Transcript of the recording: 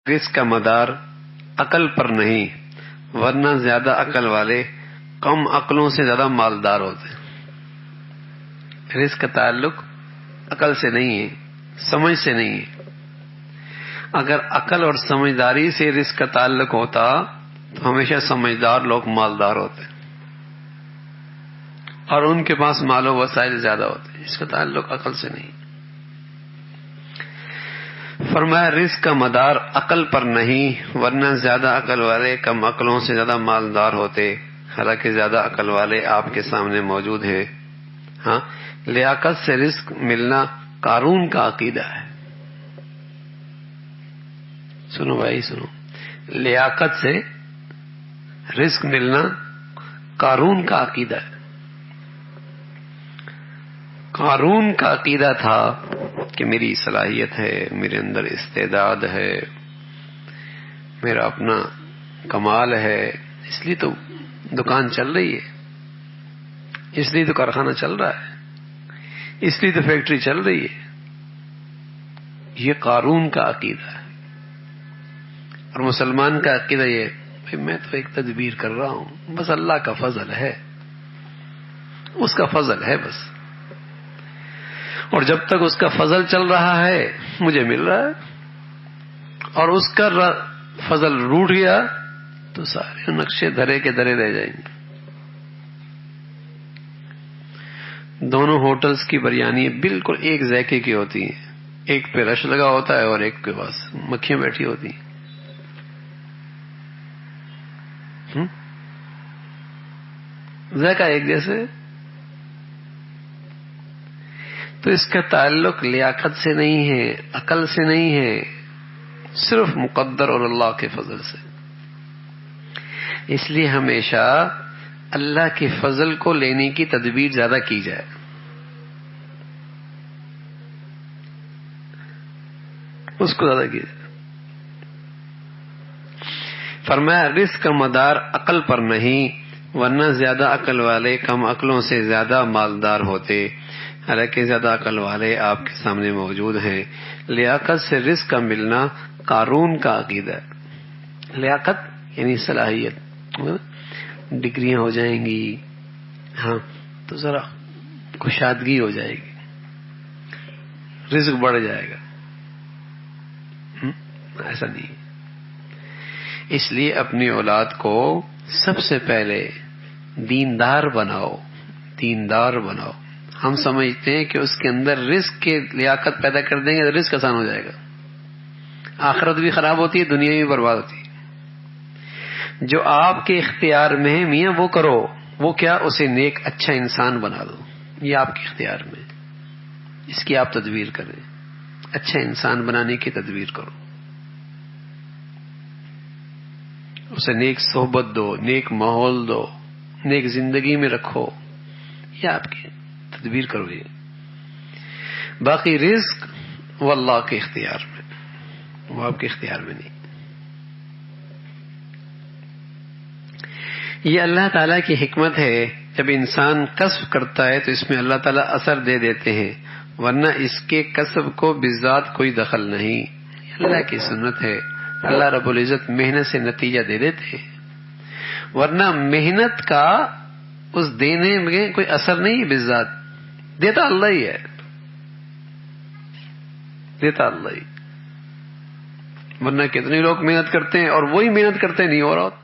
رزق کا مدار عقل پر نہیں، ورنہ زیادہ عقل والے کم عقلوں سے زیادہ مالدار ہوتے ہیں۔ رزق کا تعلق عقل سے نہیں ہے، سمجھ سے نہیں ہے۔ اگر عقل اور سمجھداری سے رزق کا تعلق ہوتا تو ہمیشہ سمجھدار لوگ مالدار ہوتے اور ان کے پاس مال و وسائل زیادہ ہوتے۔ اس کا تعلق عقل سے نہیں۔ فرمایا رزق کا مدار عقل پر نہیں، ورنہ زیادہ عقل والے کم عقلوں سے زیادہ مالدار ہوتے، حالانکہ زیادہ عقل والے آپ کے سامنے موجود ہیں۔ ہاں، لیاقت سے رزق ملنا قارون کا عقیدہ ہے۔ سنو بھائی سنو، لیاقت سے رزق ملنا قارون کا عقیدہ ہے۔ قارون کا عقیدہ تھا کہ میری صلاحیت ہے، میرے اندر استعداد ہے، میرا اپنا کمال ہے، اس لیے تو دکان چل رہی ہے، اس لیے تو کارخانہ چل رہا ہے، اس لیے تو فیکٹری چل رہی ہے۔ یہ قارون کا عقیدہ ہے۔ اور مسلمان کا عقیدہ یہ ہے، میں تو ایک تدبیر کر رہا ہوں، بس اللہ کا فضل ہے، اس کا فضل ہے بس، اور جب تک اس کا فضل چل رہا ہے مجھے مل رہا ہے، اور اس کا فضل روٹ گیا تو سارے نقشے دھرے کے دھرے رہ جائیں گے۔ دونوں ہوٹلز کی بریانی بالکل ایک ذائقے کی ہوتی ہیں، ایک پہ رش لگا ہوتا ہے اور ایک کے پاس مکھیاں بیٹھی ہوتی ہیں۔ ذائقہ ایک جیسے۔ تو اس کا تعلق لیاقت سے نہیں ہے، عقل سے نہیں ہے، صرف مقدر اور اللہ کے فضل سے۔ اس لیے ہمیشہ اللہ کے فضل کو لینے کی تدبیر زیادہ کی جائے۔ اس کو زیادہ کی جائے۔ فرمایا رزق کا مدار عقل پر نہیں، ورنہ زیادہ عقل والے کم عقلوں سے زیادہ مالدار ہوتے، حالانکہ زیادہ عقل والے آپ کے سامنے موجود ہیں۔ لیاقت سے رزق کا ملنا قارون کا عقیدہ ہے۔ لیاقت یعنی صلاحیت، ڈگریاں ہو جائیں گی، ہاں تو ذرا کشادگی ہو جائے گی، رزق بڑھ جائے گا، ایسا نہیں۔ اس لیے اپنی اولاد کو سب سے پہلے دیندار بناؤ، دیندار بناؤ۔ ہم سمجھتے ہیں کہ اس کے اندر رزق کی لیاقت پیدا کر دیں گے تو رزق آسان ہو جائے گا، آخرت بھی خراب ہوتی ہے، دنیا بھی برباد ہوتی ہے۔ جو آپ کے اختیار میں ہے میاں وہ کرو، وہ کیا؟ اسے نیک اچھا انسان بنا دو، یہ آپ کے اختیار میں، اس کی آپ تدبیر کریں، اچھا انسان بنانے کی تدبیر کرو، اسے نیک صحبت دو، نیک ماحول دو، نیک زندگی میں رکھو، یہ آپ کی تدبیر کرو۔ یہ باقی رزق وہ اللہ کے اختیار میں، وہ آپ کے اختیار میں نہیں۔ یہ اللہ تعالیٰ کی حکمت ہے، جب انسان کسب کرتا ہے تو اس میں اللہ تعالیٰ اثر دے دیتے ہیں، ورنہ اس کے کسب کو بذات کوئی دخل نہیں۔ یہ اللہ کی سنت ہے، اللہ رب العزت محنت سے نتیجہ دے دیتے ہیں، ورنہ محنت کا اس دینے میں کوئی اثر نہیں، بذات دیتا اللہ ہی ہے، دیتا اللہ ہی۔ ورنہ کتنے لوگ محنت کرتے ہیں اور وہی محنت کرتے نہیں ہو رہا۔